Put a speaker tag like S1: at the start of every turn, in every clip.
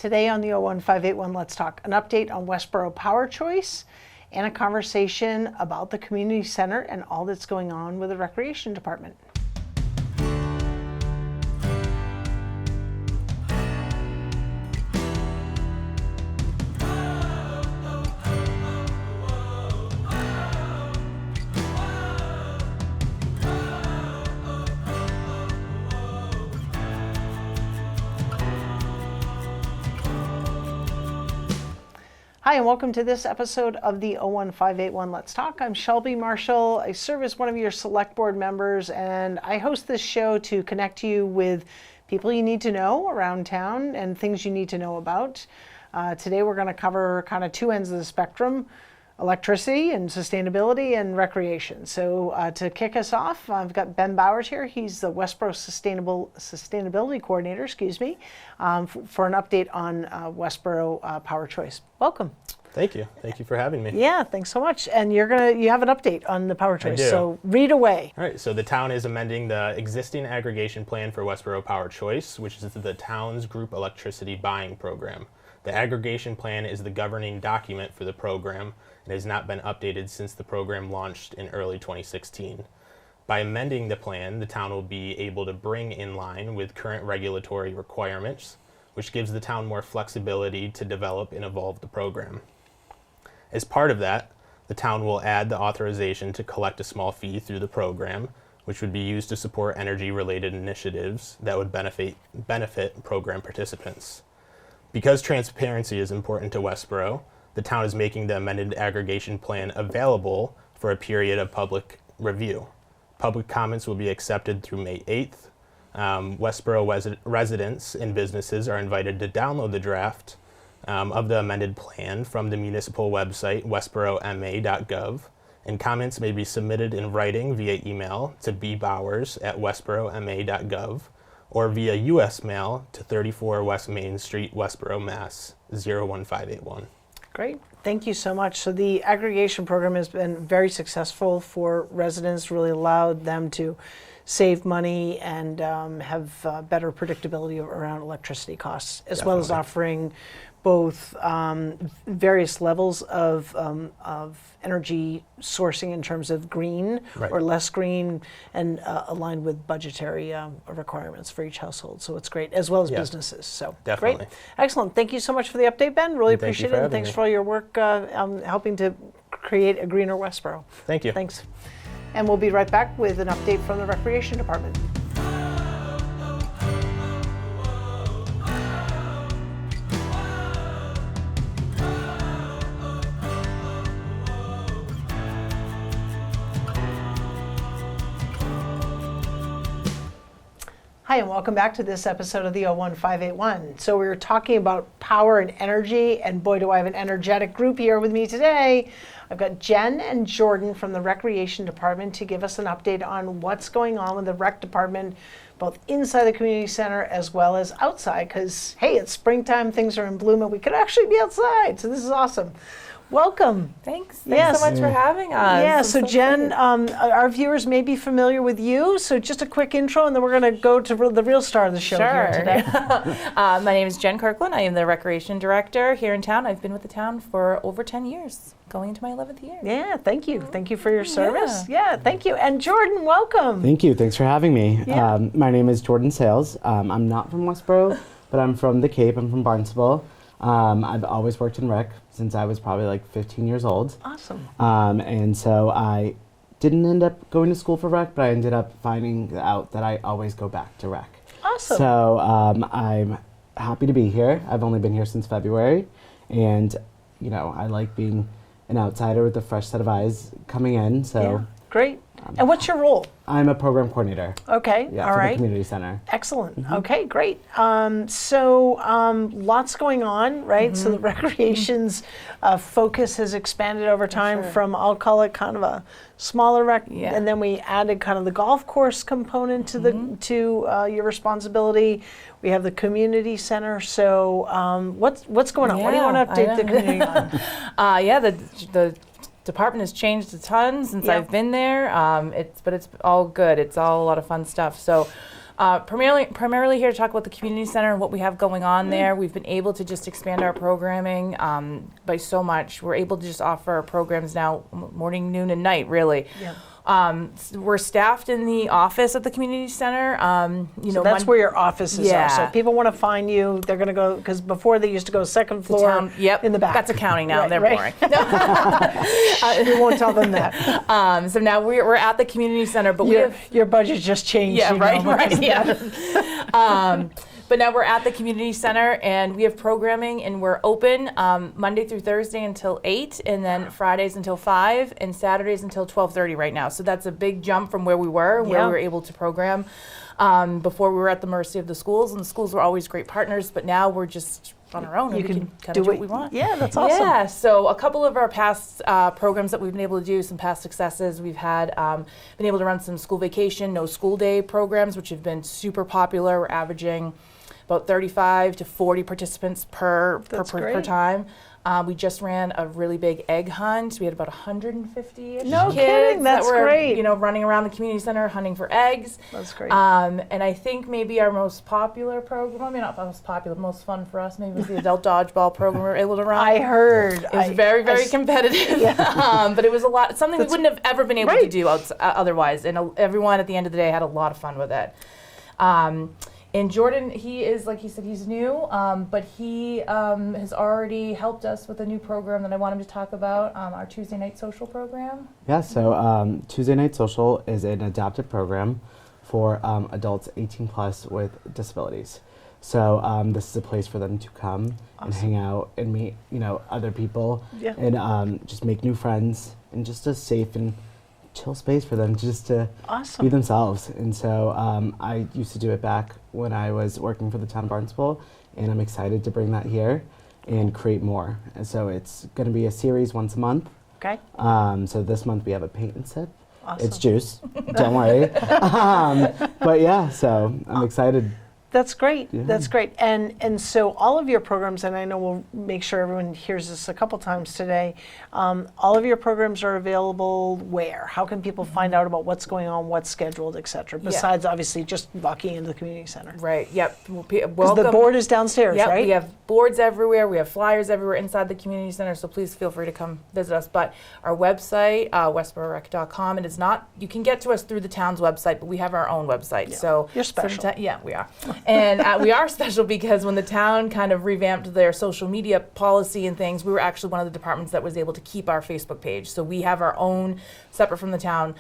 S1: Today on the 01581 Let's Talk, an update on Westborough Power Choice and a conversation about the community center and all that's going on with the Recreation Department. Hi, and welcome to this episode of the 01581 Let's Talk. I'm Shelby Marshall. I serve as one of your select board members, and I host this show to connect you with people you need to know around town and things you need to know about. Today we're going to cover kind of two ends of the spectrum: electricity and sustainability and recreation. So to kick us off, I've got Ben Bowers here. He's the Westborough Sustainability Coordinator, for an update on Westborough Power Choice. Welcome.
S2: Thank you. Thank you for having me.
S1: Yeah, thanks so much. And you have an update on the Power Choice.
S2: I do.
S1: So read away.
S2: All right. So the town is amending the existing aggregation plan for Westborough Power Choice, which is the town's group electricity buying program. The aggregation plan is the governing document for the program and has not been updated since the program launched in early 2016. By amending the plan, the town will be able to bring in line with current regulatory requirements, which gives the town more flexibility to develop and evolve the program. As part of that, the town will add the authorization to collect a small fee through the program, which would be used to support energy-related initiatives that would benefit program participants. Because transparency is important to Westborough, the town is making the amended aggregation plan available for a period of public review. Public comments will be accepted through May 8th. Westborough residents and businesses are invited to download the draft of the amended plan from the municipal website, westboroughma.gov, and comments may be submitted in writing via email to bbowers@westboroughma.gov or via U.S. mail to 34 West Main Street, Westborough, Mass. 01581.
S1: Great. Thank you so much. So the aggregation program has been very successful for residents, really allowed them to save money and have better predictability around electricity costs, as well as offering both various levels of energy sourcing in terms of green or less green, and aligned with budgetary requirements for each household. So it's great, as well as businesses. So
S2: definitely.
S1: Great. Excellent. Thank you so much for the update, Ben. Really appreciate it. And thanks for all your work helping to create a greener Westborough.
S2: Thank you.
S1: Thanks. And we'll be right back with an update from the Recreation Department. Hi, and welcome back to this episode of the 01581. So we were talking about power and energy, and boy, do I have an energetic group here with me today. I've got Jenn and Jordan from the Recreation Department to give us an update on what's going on with the Rec Department, both inside the community center as well as outside, because, hey, it's springtime, things are in bloom, and we could actually be outside, so this is awesome. Welcome.
S3: Thanks so much for having us.
S1: Yeah, so Jenn, our viewers may be familiar with you, so just a quick intro, and then we're going to go to the real star of the show here today.
S3: My name is Jenn Kirkland. I am the Recreation Director here in town. I've been with the town for over 10 years, going into my 11th year.
S1: Yeah, thank you. Thank you for your service. Yeah, thank you. And Jordan, welcome.
S4: Thank you. Thanks for having me.
S1: Yeah.
S4: My name is Jordan Sales. I'm not from Westborough, but I'm from the Cape. I'm from Barnstable. I've always worked in rec since I was probably like 15 years old.
S1: Awesome.
S4: And so I didn't end up going to school for rec, but I ended up finding out that I always go back to rec.
S1: Awesome.
S4: So I'm happy to be here. I've only been here since February, and I like being an outsider with a fresh set of eyes coming in. So
S1: great. And what's your role?
S4: I'm a program coordinator.
S1: Okay,
S4: Yeah,
S1: all
S4: for
S1: right.
S4: the community center.
S1: Excellent.
S4: Mm-hmm.
S1: Okay, great. So lots going on, right? So the recreation's focus has expanded over time from, I'll call it kind of a smaller rec, and then we added kind of the golf course component to your responsibility. We have the community center. So what's going on? What do you want to update the community on?
S3: The department has changed a ton since I've been there. But it's all good. It's all a lot of fun stuff. So Primarily here to talk about the community center and what we have going on there. We've been able to just expand our programming by so much. We're able to just offer programs now morning, noon, and night, really.
S1: Yeah.
S3: We're staffed in the office at the community center.
S1: So that's where your offices are. So
S3: Yeah.
S1: if people want to find you, they're going to go, because before they used to go second floor
S3: Yep.
S1: in the back.
S3: That's accounting now.
S1: Right,
S3: They're
S1: right.
S3: boring.
S1: We won't tell them that.
S3: So now we're at the community center, but we have
S1: Your budget just changed.
S3: Yeah,
S1: you know,
S3: right,
S1: because
S3: yeah. But now we're at the community center, and we have programming, and we're open Monday through Thursday until 8, and then Fridays until 5, and Saturdays until 12:30 right now. So that's a big jump from where we were, where
S1: Yeah.
S3: we were able to program. Before we were at the mercy of the schools, and the schools were always great partners, but now we're just on our own, and we can kind of do what we want.
S1: Yeah, that's awesome.
S3: Yeah, so a couple of our past programs that we've been able to do, some past successes, we've had been able to run some school vacation, no school day programs, which have been super popular. We're averaging about 35 to 40 participants per
S1: great.
S3: time. We just ran a really big egg hunt. We had about 150-ish
S1: No
S3: kids
S1: kidding, that's
S3: that were,
S1: great.
S3: running around the community center hunting for eggs.
S1: That's great.
S3: And I think maybe our most popular program, I mean, not most popular, most fun for us, maybe was the adult dodgeball program we were able to run.
S1: I heard.
S3: It was very, very competitive, but it was something we wouldn't have ever been able to
S1: Right.
S3: do otherwise. And everyone at the end of the day had a lot of fun with it. And Jordan, he is, like he said, he's new, but he has already helped us with a new program that I want him to talk about, our Tuesday night social program.
S4: Yeah, so Tuesday Night Social is an adapted program for adults 18 plus with disabilities. So this is a place for them to come and hang out and meet, other people
S1: Yeah.
S4: and just make new friends and just a safe and chill space for them just to
S1: Awesome.
S4: be themselves. And so I used to do it back when I was working for the town of Barnstable, and I'm excited to bring that here and create more. And so it's going to be a series once a month.
S1: Okay.
S4: So this month we have a paint and sip.
S1: Awesome.
S4: It's juice, don't worry. But yeah, so I'm excited.
S1: That's great.
S4: Yeah.
S1: That's great. And so all of your programs, and I know we'll make sure everyone hears this a couple times today, all of your programs are available where? How can people find out about what's going on, what's scheduled, et cetera, besides obviously just walking into the community center?
S3: Right, yep.
S1: Because the board is downstairs,
S3: Yep,
S1: right?
S3: we have boards everywhere. We have flyers everywhere inside the community center, so please feel free to come visit us. But our website, westboroughrec.com, and it's not, you can get to us through the town's website, but we have our own website.
S1: Yeah.
S3: So
S1: You're special.
S3: Yeah, we are. And we are special because when the town kind of revamped their social media policy and things, we were actually one of the departments that was able to keep our Facebook page. So we have our own, separate from the town,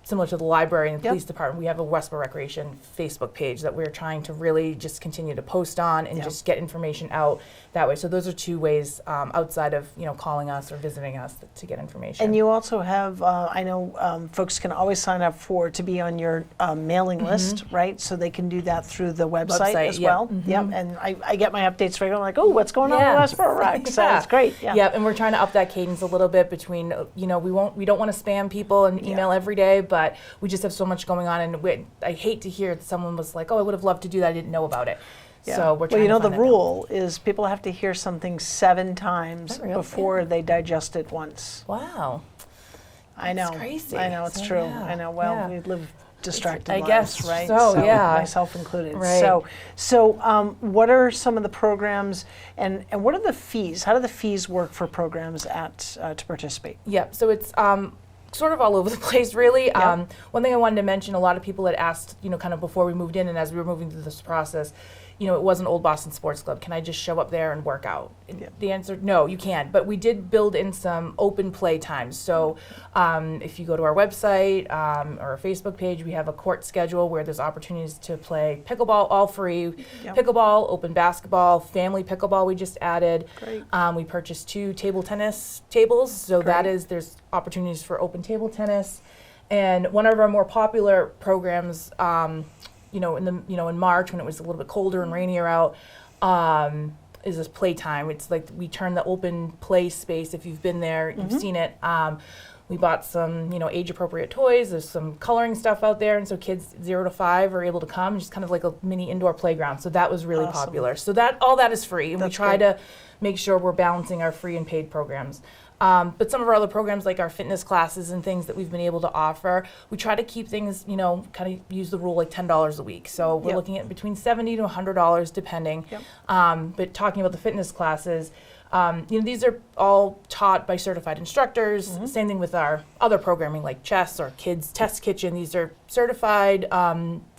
S3: similar to the library and the police department, we have a Westborough Recreation Facebook page that we're trying to really just continue to post on and just get information out that way. So those are two ways outside of calling us or visiting us to get information.
S1: And you also have, I know folks can always sign up to be on your mailing list, right? So they can do that through the website as well. Yep. And I get my updates regularly. I'm like, oh, what's going on with Westborough Rec? So it's great. Yeah.
S3: Yep. And we're trying to up that cadence a little bit between, we don't want to spam people and email every day, but we just have so much going on, and I hate to hear that someone was like, oh, I would have loved to do that, I didn't know about it.
S1: Yeah.
S3: So we're trying to
S1: the
S3: find that
S1: rule is people have to hear something 7 times before they digest it once.
S3: Wow.
S1: I know.
S3: That's crazy.
S1: I know, it's
S3: So,
S1: true.
S3: yeah,
S1: I know. Well,
S3: yeah.
S1: we live distracted
S3: I
S1: lives,
S3: guess
S1: right?
S3: so, yeah.
S1: Myself included.
S3: Right.
S1: So what are some of the programs, and what are the fees? How do the fees work for programs to participate?
S3: Yep. So it's sort of all over the place, really.
S1: Yeah.
S3: One thing I wanted to mention, a lot of people had asked, kind of before we moved in and as we were moving through this process, it was an Old Boston Sports Club. Can I just show up there and work out?
S1: Yeah.
S3: The answer, no, you can't. But we did build in some open play times. So if you go to our website or our Facebook page, we have a court schedule where there's opportunities to play pickleball, all free.
S1: Yep.
S3: Pickleball, open basketball, family pickleball we just added.
S1: Great.
S3: We purchased 2 table tennis tables. So there's opportunities for open table tennis. And one of our more popular programs, in March when it was a little bit colder and rainier out, is this playtime. It's like we turn the open play space. If you've been there, you've seen it. We bought some, age-appropriate toys. There's some coloring stuff out there, and so kids 0 to 5 are able to come. Just kind of like a mini indoor playground. So that was really popular. So all that is free, and we try to make sure we're balancing our free and paid programs. But some of our other programs, like our fitness classes and things that we've been able to offer, we try to keep things, kind of use the rule like $10 a week. So we're
S1: Yep.
S3: looking at between $70 to $100 depending.
S1: Yep.
S3: But talking about the fitness classes, these are all taught by certified instructors. Same thing with our other programming like chess or kids test kitchen. These are certified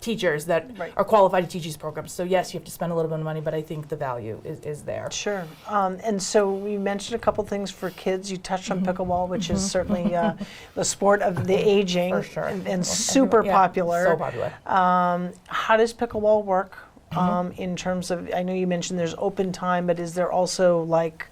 S3: teachers that
S1: Right.
S3: are qualified to teach these programs. So yes, you have to spend a little bit of money, but I think the value is there.
S1: Sure. And so we mentioned a couple things for kids. You touched on pickleball, which is certainly the sport of the aging
S3: For sure.
S1: and super
S3: Yeah,
S1: popular.
S3: So popular.
S1: How does pickleball work in terms of, I know you mentioned there's open time, but is there also like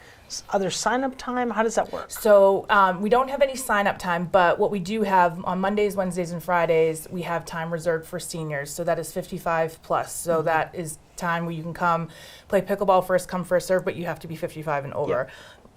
S1: other sign-up time? How does that work?
S3: So we don't have any sign-up time, but what we do have on Mondays, Wednesdays, and Fridays, we have time reserved for seniors. So that is 55 plus. So that is time where you can come play pickleball, first come, first serve, but you have to be 55 and over.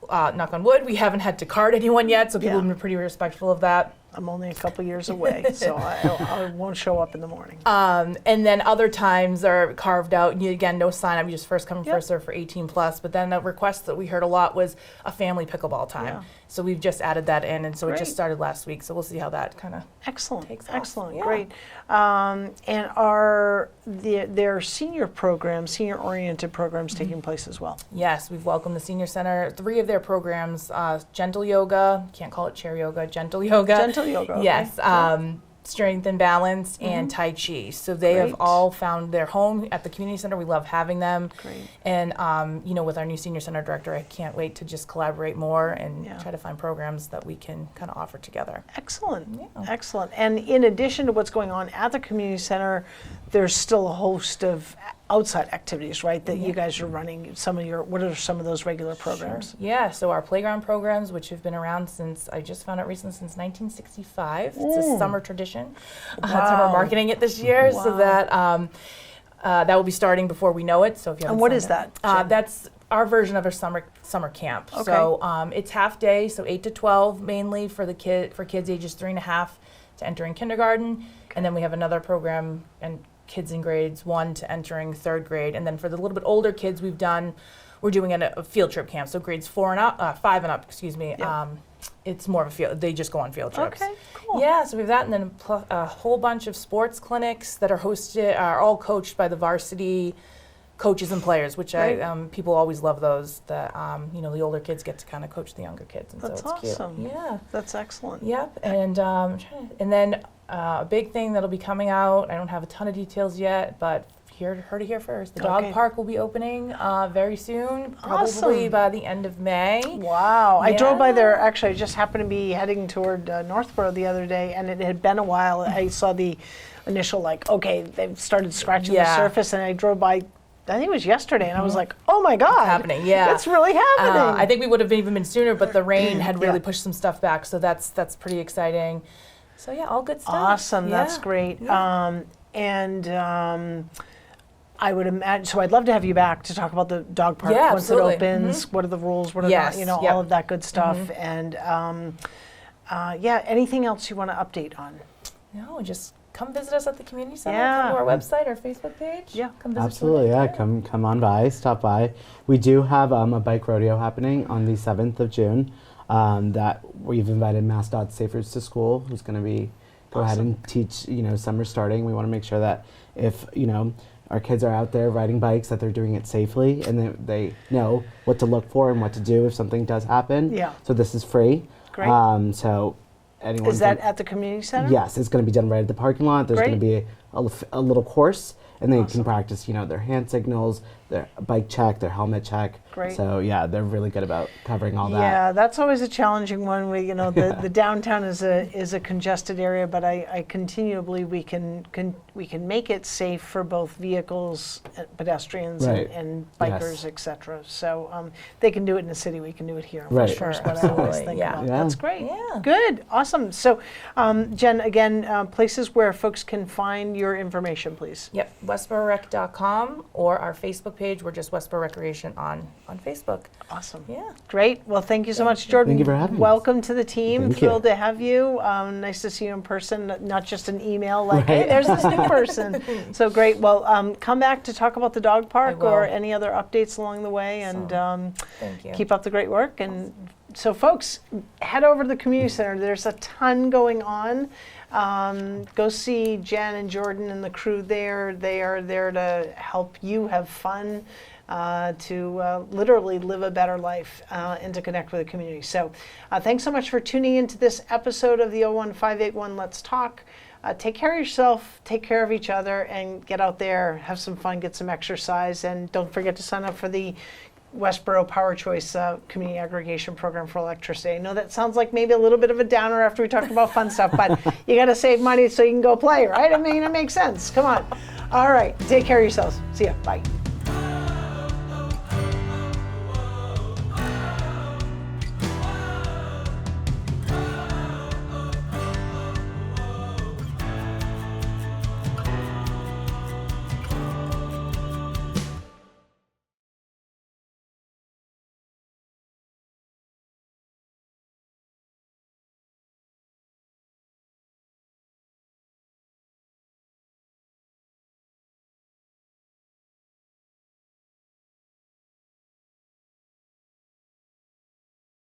S3: Knock on wood, we haven't had to card anyone yet, so people have been pretty respectful of that.
S1: I'm only a couple years away, so I won't show up in the morning.
S3: And then other times are carved out. Again, no sign up. You just first come,
S1: Yep.
S3: first serve for 18 plus. But then a request that we heard a lot was a family pickleball time.
S1: Yeah.
S3: So we've just added that in, and so it
S1: Great.
S3: just started last week. So we'll see how that kind of.
S1: Excellent,
S3: takes off.
S1: excellent,
S3: Yeah.
S1: great. And are there senior programs, senior-oriented programs taking place as well?
S3: Yes, we've welcomed the senior center. 3 of their programs: gentle yoga. Can't call it chair yoga. Gentle yoga.
S1: Gentle yoga. Okay.
S3: Yes. Strength and balance and Tai Chi. So they
S1: Great.
S3: have all found their home at the community center. We love having them.
S1: Great.
S3: And with our new senior center director, I can't wait to just collaborate more and
S1: Yeah.
S3: try to find programs that we can kind of offer together.
S1: Excellent,
S3: Yeah.
S1: excellent. And in addition to what's going on at the community center, there's still a host of outside activities, right, that you guys are running. What are some of those regular programs?
S3: Sure. Yeah, so our playground programs, which have been around since, I just found out recently, since 1965. It's a summer tradition. So
S1: Wow.
S3: we're marketing it this year so
S1: Wow.
S3: that that will be starting before we know it. So if you haven't
S1: And what
S3: signed
S1: is
S3: up-
S1: that, Jen?
S3: That's our version of a summer camp.
S1: Okay.
S3: So it's half day, so 8 to 12 mainly for kids ages 3.5 to entering kindergarten, and then we have another program and kids in grades 1 to entering 3rd grade, and then for the little bit older kids, we're doing a field trip camp. So grades 5 and up, excuse me.
S1: Yeah.
S3: It's more of a field. They just go on field trips.
S1: Okay, cool.
S3: Yeah, so we have that, and then a whole bunch of sports clinics that are all coached by the varsity coaches and players, which
S1: Right.
S3: people always love those. That the older kids get to kind of coach the younger kids, and
S1: That's
S3: so it's
S1: awesome.
S3: cute. Yeah.
S1: That's excellent.
S3: Yep, and then a big thing that'll be coming out. I don't have a ton of details yet, but heard it here first. The
S1: Okay.
S3: dog park will be opening very soon, probably
S1: Awesome.
S3: by the end of May.
S1: Wow. I drove by there,
S3: Yeah.
S1: actually, I just happened to be heading toward Northborough the other day, and it had been a while. I saw the initial, okay, they've started scratching the
S3: Yeah.
S1: surface, and I drove by, I think it was yesterday, and I was like, oh my God.
S3: Happening, yeah.
S1: It's really happening.
S3: I think we would have even been sooner, but the rain had really
S1: Yeah.
S3: pushed some stuff back, so that's pretty exciting. So yeah, all good stuff.
S1: Awesome, that's
S3: Yeah.
S1: great.
S3: Yeah.
S1: I would imagine, so I'd love to have you back to talk about the dog park
S3: Yeah,
S1: once
S3: absolutely.
S1: it opens. What are the rules? What are
S3: Yes,
S1: not,
S3: yep.
S1: all of that good stuff. And anything else you want to update on?
S3: No, just come visit us at the community center.
S1: Yeah.
S3: Come to our website, our Facebook page.
S1: Yeah.
S3: Come visit.
S4: Absolutely, yeah. Come on by, stop by. We do have a bike rodeo happening on the 7th of June. That we've invited MassDOT Safe Routes to School, who's going to go ahead and teach. Summer starting. We want to make sure that if our kids are out there riding bikes, that they're doing it safely and that they know what to look for and what to do if something does happen.
S1: Yeah.
S4: So this is free.
S1: Great.
S4: So anyone.
S1: Is that at the community center?
S4: Yes, it's going to be done right at the parking lot. There's going to
S1: Great.
S4: be a little course, and they
S1: Awesome.
S4: can practice, their hand signals, their bike check, their helmet check.
S1: Great.
S4: So yeah, they're really good about covering all that.
S1: Yeah, that's always a challenging one. The downtown is a congested area, but I continue to believe we can make it safe for both vehicles, pedestrians,
S4: Right.
S1: and bikers,
S4: Yes.
S1: etc. So they can do it in the city. We can do it here.
S4: Right.
S1: Sure,
S3: Sure,
S1: what I always
S3: absolutely,
S1: think
S3: yeah.
S1: about.
S4: Yeah.
S1: That's great.
S3: Yeah.
S1: Good. Awesome. So, Jen, again, places where folks can find your information, please.
S3: Yep, westboroughRec.com or our Facebook page. We're just Westborough Recreation on Facebook.
S1: Awesome.
S3: Yeah.
S1: Great. Well, thank you so much, Jordan.
S4: Thank you for having us.
S1: Welcome to the team.
S4: Thank you.
S1: Thrilled to have you. Nice to see you in person, not just an email like, hey,
S4: Right.
S1: there's this new person. So great. Well, come back to talk about the dog park
S3: will.
S1: or any other updates along the way, and
S3: Thank you.
S1: keep up the great work and So folks, head over to the community center. There's a ton going on. Go see Jenn and Jordan and the crew there. They are there to help you have fun, to literally live a better life, and to connect with the community. So thanks so much for tuning into this episode of the 01581 Let's Talk. Take care of yourself, take care of each other, and get out there, have some fun, get some exercise, and don't forget to sign up for the Westborough Power Choice Community Aggregation Program for electricity. I know that sounds like maybe a little bit of a downer after we talked about fun stuff, but you got to save money so you can go play, right? I mean, it makes sense. Come on. All right. Take care of yourselves. See ya. Bye.